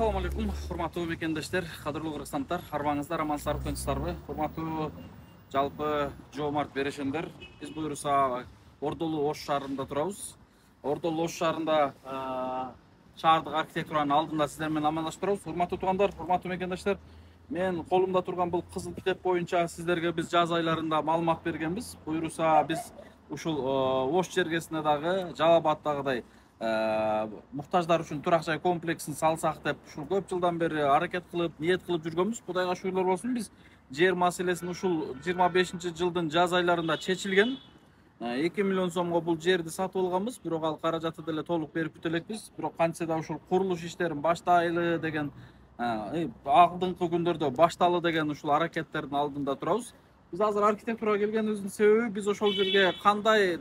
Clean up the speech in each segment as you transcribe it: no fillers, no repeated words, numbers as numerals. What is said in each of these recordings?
Assalamu алейкум, құрматтуу мекендештер, қадірлі қырғызстандықтар, арбаңыздар, амансыздар, өтінсіздер. Құрматтуу жалпы жоомарт берешендер. Біз буйруса Ордолу Ош шаарында турабыз. Ордолу Ош шаарында шаардык архитектуранын алдында сиздер менен амандашып турабыз. Урматтуу туугандар, урматтуу мекендештер, мен колумда турган бул кызыл китеп боюнча сиздерге биз жаз айларында маалымат бергенбиз. Буйруса биз ушул Ош жергесинде дагы Жалал-Абаддагыдай muhtaçlar үшін турак жай комплексин салсак деп ушул көп жылдан бери аракет кылып, ниет кылып жүргөнбүз. Кудайга шүгүрлөр болсун, биз жер маселесин ушул 25-жылдын жаз айларында чечилген. 2 миллион сомго бул жерди сатып алганбыз, бирок ал каражатты деле толук берип бүтө элекпиз. Бирок кантсе да ушул курулуш иштерин баштайлы деген, алдыңкы күндөрдө башталы деген ушул аракеттердин алдында турабыз. Биз азыр архитектурага келгенибиздин себеби биз ошол жерге кандай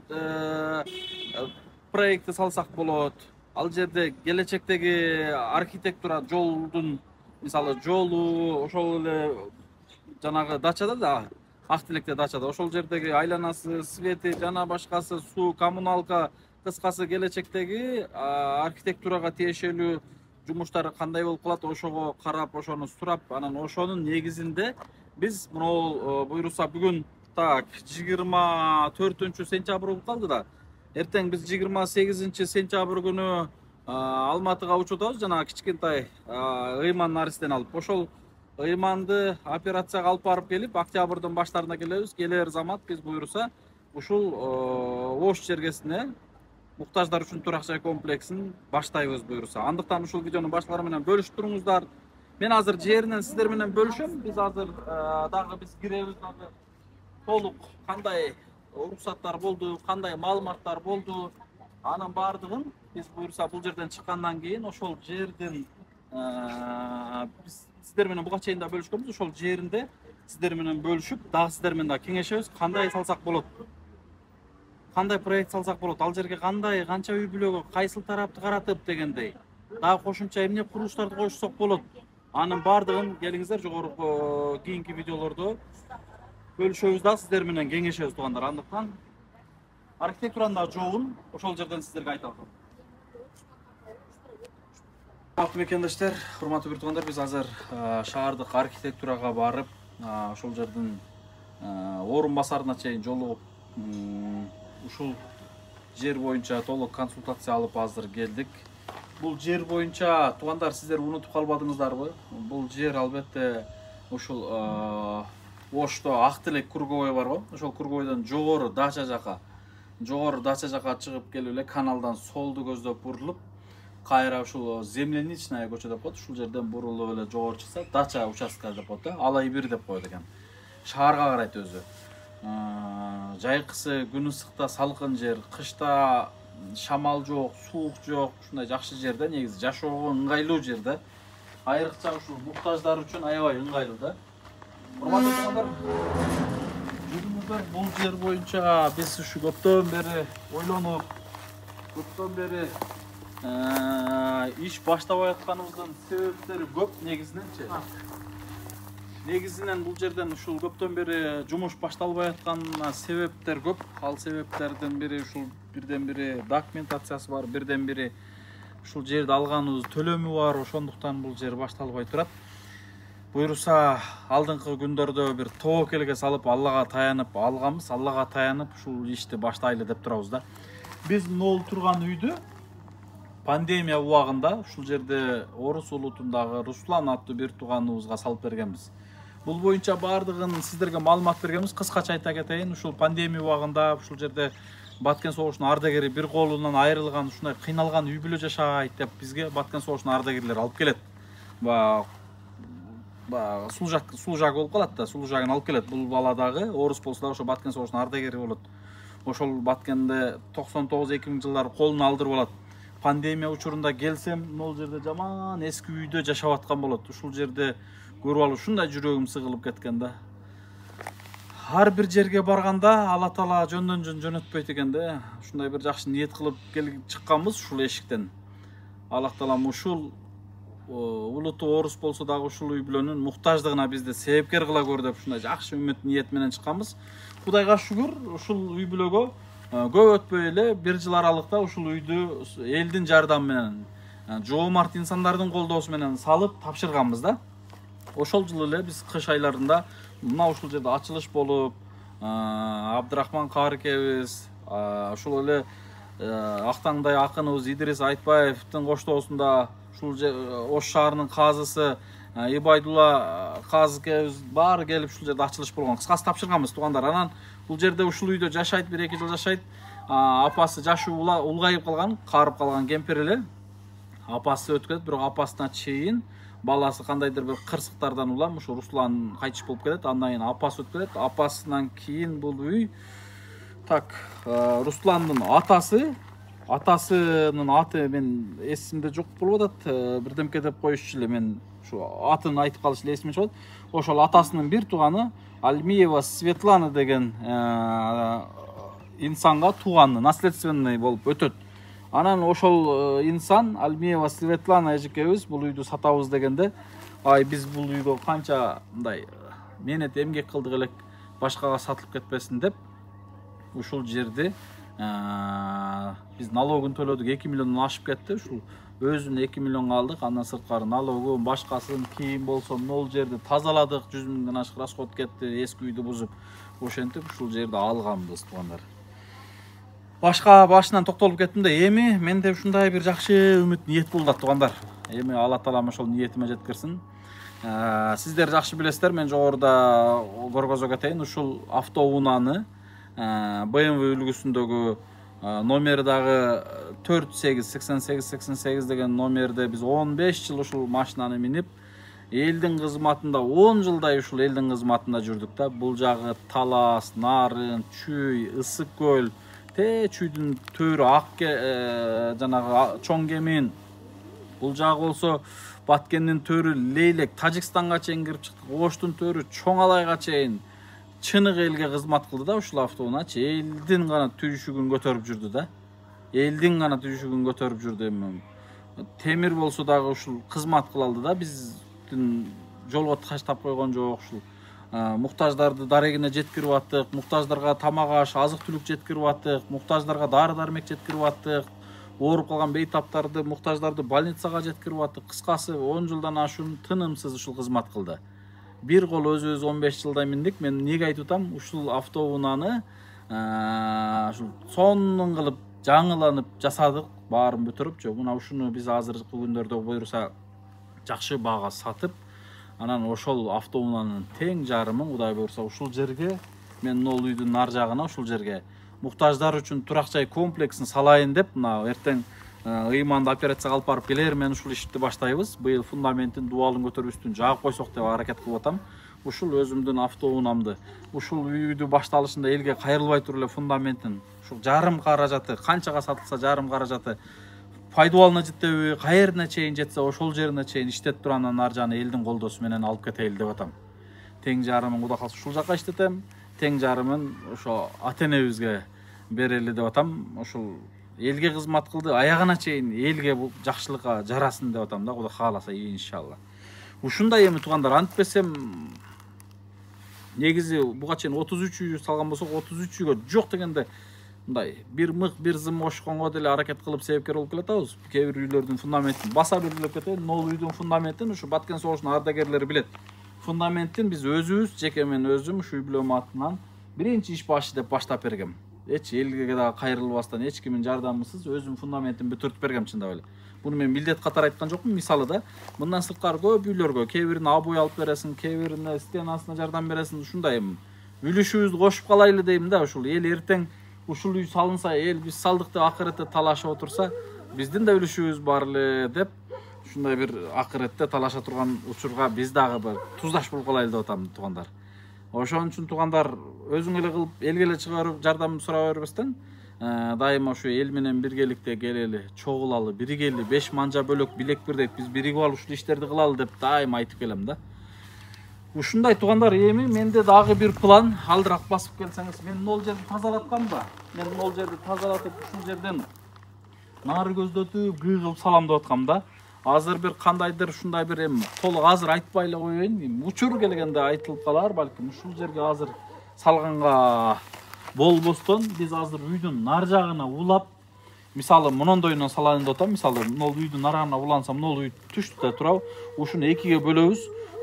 проекти салсак болот. Ал жерде келечектеги архитектура жолдун, мисалы жолу, ошол эле жанагы дачада да, Актилекте дачада, ошол жердеги айланасы, свети, жана башкасы, суу, коммуналка, кыскасы келечектеги архитектурага тиешелүү жумуштары кандай болуп калат, ошого карап, ошону сурап, анан ошонун негизинде биз мына буйруса бүгүн 24-сентябрь болуп калды да. Эртең биз 28-сентябрь күнү Алматыга учуп атабыз, жана кичкентай ыйман наристен алып. Ошол ыйманды операцияга алып барып келип, октябрдын баштарына келебиз. Келер замат биз буйруса ушул Ош жергесине муктаждар үчүн турак жай комплексин баштайбыз буйруса. Андыктан ушул видеонун башкалары менен бөлүшүп туруңуздар. Мен азыр жеринен сиздер менен бөлүшөм. Биз азыр дагы биз киребиз, дагы толук кандай уруксаттар болду, кандай маалыматтар болду, анын баардыгын биз буйруса бул жерден чыккандан кийин ошол жердин биз сиздер менен буга чейин да бөлүшкөнбүз. Ошол жеринде сиздер менен бөлүшүп, дагы сиздер менен да кеңешебиз, кандай салсак болот, кандай проект салсак болот, ал жерге кандай, канча үй бүлөгө кайсыл тарапты каратып дегендей, дагы кошумча эмне курулуштарды коюшсак болот. Анын баардыгын келиңиздер жогорку кийинки видеолордо бөлүшөбүз да сиздер менен кеңешебиз туугандар. Андыктан архитектуранын да жообун ошол жерден сиздерге айтып атам. Урматтуу мекендештер, урматтуу бир туугандар, биз азыр шаардык архитектурага барып, ошол жердин орун басарына чейин жолугуп, ушул жер боюнча толук консультация алып азыр келдик. Бул жер боюнча туугандар, сиздер унутуп калбадыңыздарбы? Бул жер албетте ушул Ошто Актилек круговой бар го. Ошол круговойдон жогору дача жака чыгып келип эле каналдан солду көздөп бурулуп, кайра ушул земляничная көчө деп коет. Ушул жерден бурулуп эле жогору чыкса, дача участка деп коет. Алай бир деп коет экен. Шаарга карайт өзү. Жайкысы күн ысыкта салкын жер, кышта шамал жок, суук жок, ушундай жакшы жерде, негизи жашоого ыңгайлуу жерде. Айрыкча ушул муктаждар үчүн аябай ыңгайлуу да. Урматтуу туугандар, жүрүңүздөр, бул жер боюнча биз ушу көптөн бери ойлонуп, көптөн бери иш баштабай атканыбыздын себептери көп. Негизинен бул жерден ушул көптөн бери жумуш башталбай атканына себептер көп. Ал себептердин бири ушул бирден бири документациясы бар, бирден бири ушул жерди алганыбыз төлөмү бар, ошондуктан бул жер башталбай турат. Буйруса алдыңкы күндөрдө бир тобокелге салып, Аллага таянып алганбыз. Аллага таянып ушул ишти баштайлы деп турабыз да. Биз могул турган үйдү пандемия убагында ушул жерде Орус улутундагы Руслан аттуу бир тууганыбызга салып бергенбиз. Бул боюнча баардыгын сиздерге маалымат бергенбиз. Кыскача айта кетейин, ушул пандемия убагында ушул жерде Баткен согушунун ардагери бир колунан айрылган, ушундай кыйналган үй бүлө жашайт деп бизге Баткен согушунун ардагерлери алып келет. Сулжак болуп калат да, сулжагын алып келет. Бул бала дагы орус болсо да ошо Баткен согушунун ардагери болот. Ошол Баткенде 99-2000 жылдары колуна алдырып алат. Пандемия учурунда келсем, могул жерде жаман эски үйдө жашап аткан болот. Ушул жерде көрүп алып ушундай жүрөгүм сыгылып кеткен да. Ар бир жерге барганда Алла Таала жөндөн жөн жөнөтпөйт экен да. Ушундай бир жакшы ниет кылып келип чыкканбыз ушул эшиктен. Алла Таалам ушул улуту орус болсо дагы ушул үй бүлөнүн муктаждыгына бизди себепкер кыла көр деп ушундай жакшы үмүт ниет менен чыкканбыз. Кудайга шүгүр, ушул үй бүлөгө көп өтпөй эле бир жыл аралыкта ушул үйдү элдин жардамы менен жоомарт инсандардын колдоосу менен салып тапшырганбыз да. Ошол жылы эле биз кыш айларында мына ушул жерде ачылыш болуп, Абдрахман Карыкебиз, ушул эле Актаңдай акыныбыз Идрис Айтбаевдин коштоосунда ушул Ош шаарынын казысы Ибайдулла казыкебиз баары келип ушул жерде ачылыш болгон. Кыскасы тапшырганбыз туугандар. Анан бул жерде ушул үйдө жашайт, 1-2 жыл жашайт. Апасы жашы улгайып калган, карып калган кемпир эле. Апасы өтүп кетет, бирок апасына чейин баласы кандайдыр бир кырсыктардан улам ушу Руслан кайтыш болуп кетет. Андан кийин апасы өтүп кетет. Апасынан кийин бул үй Русландын атасынын аты мен эсимде жок болуп атат. Бирдемке деп коюшчу эле, мен ушу атын айтып калыш эле эсиме чыгат. Ошол атасынын бир тууганы Альмиева Светлана деген инсанга тууганы, наследственный болуп өтөт. Анан ошол инсан Альмиева Светлана эжекебиз бул үйдү сатабыз дегенде, биз бул үйгө канча мындай менет эмгек кылдык элек, башкага сатылып кетпесин деп ушул жерди биз налогун төлөдүк. 2 миллиондон ашып кетти. Ушул өзүн 2 миллионго алдык. Андан сырткары налогун, башкасын, кийим болсо могул жерди тазаладык. 100 миңден ашык расход кетти, эски үйдү бузуп. Ошентип ушул жерди алганбыз туугандар. Башка башынан токтолуп кеттим да, эми менде ушундай бир жакшы үмүт, ниет болду туугандар. Эми Алла таалам ошол ниетиме жеткирсин. Сиздер жакшы билесиздер, мен жогоруда көргөзөп кетейин. Ушул автоунааны BMW үлгүсүндөгү номери дагы 488888 деген номерде биз 15 жыл ушул машинаны минип, элдин кызматында 10 жылдай ушул элдин кызматында жүрдүк да. Бул жагы Талас, Нарын, Чүй, Ысык көл, Чүйдүн төрү жанагы Чоң Кемин. Бул жагы болсо Баткендин төрү Лейлек, Тажикстанга чейин кирип чыктык. Оштун төрү Чоң Алайга чейин чынык элге кызмат кылды да. Ушул автоунаачы элдин гана түшүгүн көтөрүп жүрдү да. Элдин гана түшүгүн көтөрүп жүрдү. Темир болсо дагы ушул кызмат кылалды да. Биздин жолго таштап койгон жок. Ушул муктаждарды дарегине жеткирип аттык, муктаждарга тамак аш, азык түлүк жеткирип аттык, муктаждарга дары дармек жеткирип аттык, ооруп калган бейтаптарды, муктаждарды больницага жеткирип аттык. Кыскасы 10 жылдан ашуун тынымсыз ушул кызмат кылды. Бир кол өзүбүз 15 жылдай миндик. Мен неге айтып атам, ушул автоунааны ушул сонун кылып жаңыланып жасадык, баарын бүтүрүп. Мына ушуну биз азыркы күндөрдө буйруса жакшы баага сатып, анан ошол автоунаанын тең жарымын Кудай буйруса ушул жерге, мен ол үйдүн ар жагына ушул жерге муктаждар үчүн турак жай комплексин салайын деп, мына эртең ыйманды операцияга алып барып келер мен ушул ишти баштайбыз. Быйыл фундаменттин дубалын көтөрүп үстүн жаап койсок деп аракет кылып атам. Ушул өзүмдүн автоунаамды ушул үйдү башталышында элге кайрылбай туруп эле фундаменттин ушул жарым каражаты, канчага сатылса жарым каражаты пайдубалына жетеби, каерине чейин жетсе ошол жерине чейин иштетип туруп, анан ар жагына элдин колдоосу менен алып кетейли деп атам. Тең жарымын Кудай калса ушул жакка иштетем, тең жарымын ошо ата-энебизге берели деп атам. Ушул элге кызмат кылды, аягына чейин элге бул жакшылыкка жарасын деп атам да, Кудай кааласа иншалла. Ушундай эми туугандар, антпесем негизи буга чейин 33 үй салган болсок, 33 үйгө жок дегенде мындай бир мык, бир зым ошконго деле аракет кылып себепкер болуп келатабыз. Кээ бир үйлөрдүн фундаментин баса белгилеп кетейин. Нол үйдүн фундаментин ушу Баткен согушунун ардагерлери билет. Фундаменттин биз өзүбүз, жеке мен өзүм ушу үй бүлөм атынан биринчи иш башы деп баштап бергем. Эч элге дагы кайрылбастан, эч кимдин жардамысыз өзүм фундаментин бүтүрүп бергем чындап эле. Буну мен милдет катары айткан жокмун, мисалы да. Мындан сырткары көп үйлөргө кээ бирине обой алып бересиң, кээ бирине стенасына жардам бересиң, ушундай эми үлүшүбүздү кошуп калайлы дейм да. Ушул эл эртең ушул үй салынса, эл биз салдык деп акыретте талашып отурса, биздин да үлүшүбүз бар эле деп ушундай бир акыретте талаша турган учурга биз дагы бир туздаш болуп калайлы деп атам туугандар. Ошон үчүн туугандар, өзүң эле кылып элге эле чыгарып жардам сурап бербестен, дайыма ушу эл менен биргеликте келели, чогулалы, биригели, 5 манжа бөлөк билек бирдек биз биригип алып ушул иштерди кылалы деп дайыма айтып келем да. Ушундай туугандар, эми менде дагы бир план, алдыраак басып келсеңиз, мен ол жерди тазалаткам да. Мен ол жерди тазалатып, ушул жерден нары көздөтүп, кыйгылып салам деп аткам да. Азыр бир кандайдыр ушундай бир эми толук азыр айтпай эле коеюн. Учур келгенде айтылып калар балким. Ушул жерге азыр салганга болбостон биз азыр үйдүн нар жагына улап, Мисалы монондойунан салайын деп атам. Мисалы мынол үйдүн арагына улансам, мынол үй түштүктө турабы. Ушуну экиге бөлөбүз.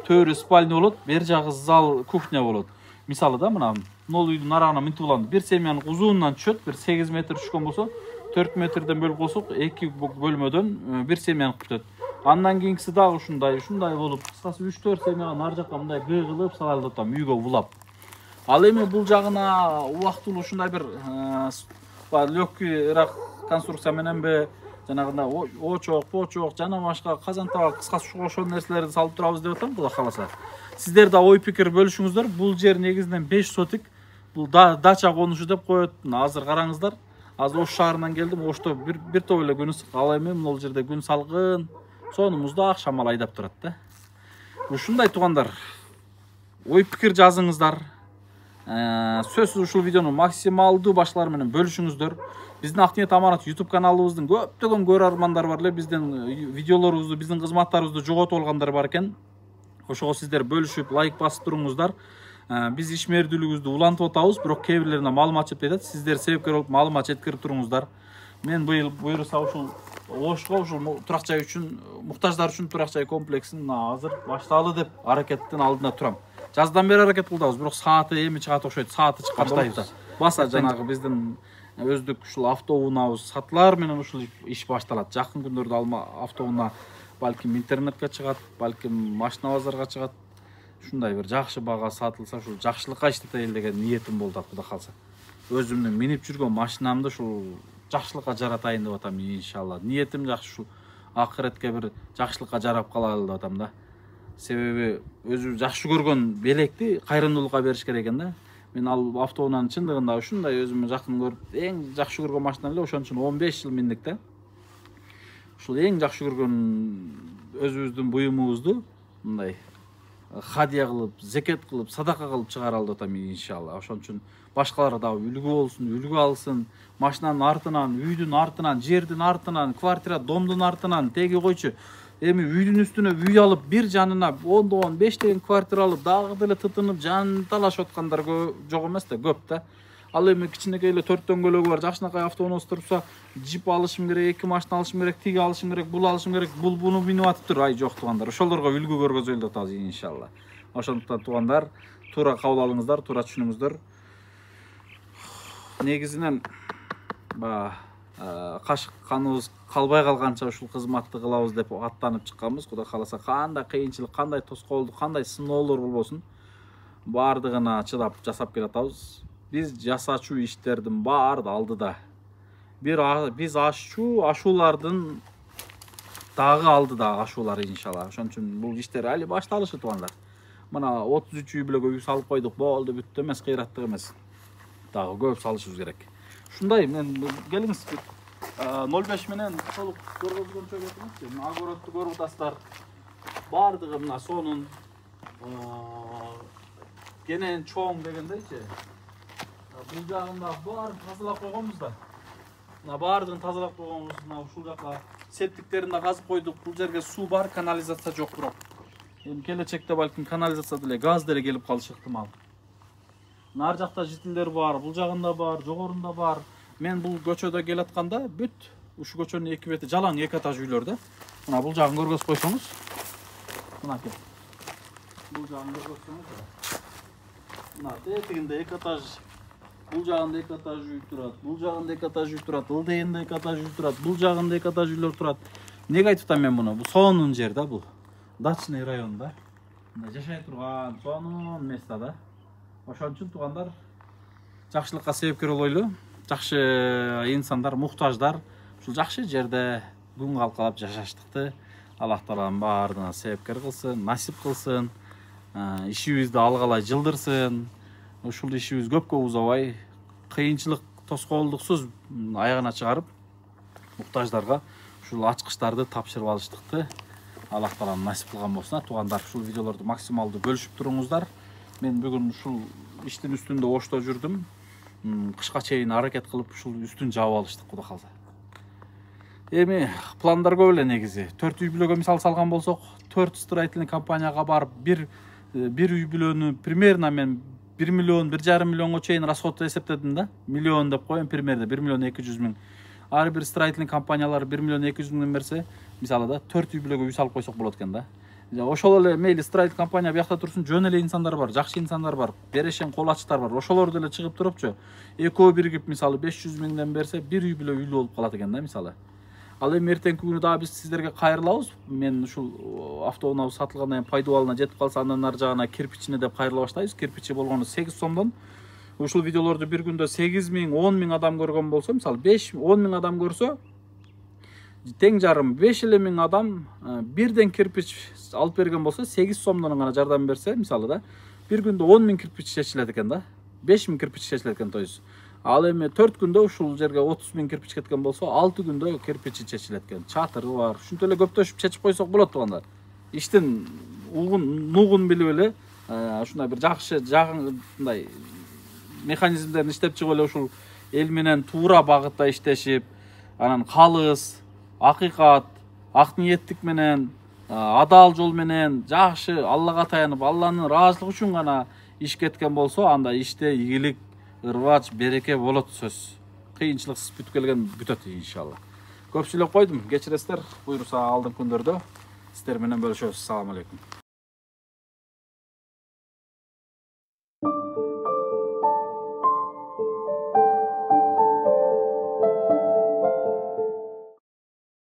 Төрү спальня болот, бер жагы зал, кухня болот. Мисалы да мына мынол үйдүн арагына мынтип уланды. Бир семьянын узунунан түшөт, бир 8 метр түшкөн болсо, 4 метрден бөлүп койсок, эки бөлмөдөн бир семьяны күтөт. Андан кийинкиси дагы ушундай болуп, кыскасы 3-4 семьяга нар жакка мындай гый кылып салайын деп атам, үйгө улап. Ал эми бул жагына убактылуу ушундай бир легкийраак конструкция мененби, жанагындай очок, почок, жана башка казан табак, кыскасы ошол нерселерди салып турабыз деп атам, Кудай кааласа. Сиздер да ой пикир бөлүшүңүздөр. Бул жер негизинен 5 сотик. Бул дача конушу деп коет. Азыр караңыздар. Азыр Ош шаарынан келдим. Ошто бир топ эле күн ысык. Ал эми могул жерде күн салкын. Сонумузда акшамал айдап турат да. Ушундай туугандар. Ой пикир жазыңыздар. Сөзсүз ушул видеону максималдуу башкалар менен бөлүшүңүздөр. Биздин Акниет Аманат YouTube каналыбыздын көптөгөн көрөрмандар бар эле. Биздин видеолорубузду, биздин кызматтарыбызды жоготуп алгандар бар экен. Ошого сиздер бөлүшүп, лайк басып туруңуздар. Биз ишмердүүлүгүбүздү улантып атабыз, бирок кээ бирлерине маалымат жетпей атат. Сиздер себепкер болуп маалымат жеткирип туруңуздар. Мен быйыл буюрса ушул Ошко ушул турак жай үчүн, муктаждар үчүн турак жай комплексин азыр баштаалы деп аракеттин алдында турам. Жаздан бери аракет кылдабыз, бирок сааты эми чыгат окшойт. Сааты чыккан баштайбыз. Баса жанагы биздин өздүк ушул автоунаабыз сатылар менен ушул иш башталат. Жакын күндөрдө автоунаа балким интернетке чыгат, балким машина базарга чыгат. Ушундай бир жакшы бага сатылса, ушул жакшылыкка иштетели деген ниетим болду, Кудай кааласа. Өзүмдүн минип жүргөн машинамды ушул жакшылыкка жаратайын деп атам, иншалла. Ниетим жакшы, ушул акыретке бир жакшылыкка жарап калалы деп атам да. Себеби өзү жакшы көргөн белекти кайрымдуулукка бериш керек экен да. Мен ал автоунаанын чындыгында ушундай өзүмө жакын көрүп, эң жакшы көргөн машина эле, ошон үчүн 15 жыл миндик да. Ушул эң жакшы көргөн өзүбүздүн буюмубузду мындай хадия кылып, зекет кылып, садака кылып чыгаралы деп атам, иншалла. Ошон үчүн башкалар дагы үлгү болсун, үлгү алсын. Машинанын артынан, үйдүн артынан, жердин артынан, квартира, домдун артынан теги койчу. Эми үйдүн үстүнө үй алып, бир жанына 10 5 деген квартира алып, дагы деле тытынып, жан талашып аткандар жок эмес да, көп да. Ал эми кичинекей эле 4 дөңгөлөгү бар жакшынакай автоунаа турса, джип алышым керек, 2 машина алышым керек, тиги алышым керек, бул алышым керек, буну минип атыптыр. Ай жок туугандар, ошолорго үлгү көргөзөлү деп атабыз, иншалла. Ошондуктан туугандар, туура кабыл алыңыздар, туура түшүнүңүздөр. Негизинен кашык каныбыз калбай калганча ушул кызматты кылабыз деп аттанып чыкканбыз. Кудай кааласа, кандай кыйынчылык, кандай тоскоолдук, кандай сыноолор болбосун, баардыгына чыдап жасап келатабыз. Биз жасачу иштердин баары алдыда. Биз ашуулардын дагы алдыда ашуулар, иншалла. Ошон үчүн бул иштер али башталышы туугандар. Мына 33 үй бүлөгө үй салып койдук, болду, бүттү эмес, кыйраттык эмес. Дагы көп салышыбыз керек. Ушундай, мен келиңиз 05 менен толук көргөзгөнчө кетиңизчи. Огородду көрүп атасыздар. Баардыгы мына сонун кенен чоң дегендейчи. Бул жагында баарын тазалап койгонбуз да. Мына баардыгын тазалап койгонбуз. Мына ушул жака септиктерин да казып койдук. Бул жерге суу бар, канализация жок бирок. Эми келечекте балким канализация деле, газ деле келип калышы ыктымал. Нар жакта житилдер бар, бул жагында бар, жогорунда бар. Мен бул көчөдө келатканда бүт ушул көчөнүн эки бети жалаң, 2 этаж үйлөр да. Мына бул жагын көргөзүп койсоңуз. Мына ке. Бул жагын көргөзсөңүз. Мына тетигинде 2 этаж, бул жагында 2 этаж үй турат, бул жагында 2 этаж үй турат, ылдыйында 2 этаж үй турат, бул жагында 2 этаж үйлөр турат. Неге айтып атам мен муну? Бул сонун жер да бул. Дачный район да. Мында жашай турган сонун место да. Ошон үчүн туугандар, жакшылыкка себепкер болойлу. Жакшы инсандар, муктаждар ушул жакшы жерде күн калкалап жашаштыкты Аллах Таалам баарына себепкер кылсын, насип кылсын. Ишибизди алгалай жылдырсын. Ушул ишибиз көпкө узабай, кыйынчылык, тоскоолдуксуз аягына чыгарып, муктаждарга ушул ачкычтарды тапшырып алыштыкты Аллах Таалам насип кылган болсун. Туугандар, ушул видеолорду максималдуу бөлүшүп туруңуздар. Мен бүгүн ушул иштин үстүндө Ошто жүрдүм. Кышка чейин аракет кылып ушул үстүн жаап алыштык, Кудай калса. Эми пландар көп эле негизи. 4 үй бүлөгө мисал салган болсок, 4 строительный компанияга барып, бир үй бүлөнү примерно мен 1 миллион, 1,5 миллионго чейин расход эсептедим да. Миллион деп коеюн, примерно 1 миллион 200 миң. ар бир строительный компаниялар 1 миллион 200 миңден берсе, мисалы да 4 үй бүлөгө үй салып койсок болот экен да. Ошол эле мейли строитель компания биякта турсун, жөн эле инсандар бар, жакшы инсандар бар, берешен кол ачтар бар. Ошолор деле чыгып турупчу, экөө биригип мисалы 500 миңден берсе, бир үй бүлө үйлүү болуп калат экен да мисалы. Ал эми эртеңки күнү дагы биз сиздерге кайрылабыз. Мен ушул автоунаабыз сатылгандан кийин пайдубалына жетип калса, андан ары жагына кирпичине деп кайрыла баштайбыз. Кирпичи болгону 8 сомдон. Ушул видеолорду бир күндө 8 миң, 10 миң адам көргөн болсо, мисалы 5, 10 миң адам көрсө, тең жарым 5 эле миң адам бирден кирпич алып берген болсо, 8 сомдон гана жардам берсе, мисалы да, бир күндө 10 миң кирпич чечилет экен да. 5 миң кирпич чечилет экен, тоюз. Ал эми 4 күндө ушул жерге 30 миң кирпич кеткен болсо, 6 күндө кирпичи чечилет экен. Чатыры бар. Ушинтип эле көптөшүп чечип койсок болот туугандар. Иштин нугун билип эле, ушундай бир жакшы жагындай механизмдерин иштеп чыгып эле ушул эл менен туура багытта иштешип, анан калыс, акыйкат, ак ниеттик менен, адал жол менен жакшы Аллага таянып, Алланын ыраазылыгы үчүн гана иш кеткен болсо, анда иште ийгилик, ырбач, береке болот сөз. Кыйынчылыксыз бүтүп келген бүтөт иншалла. Көп сүйлөп койдум, кечиресиздер. Буйруса алдыңкы күндөрдө сиздер менен бөлүшөбүз. Салам алейкум.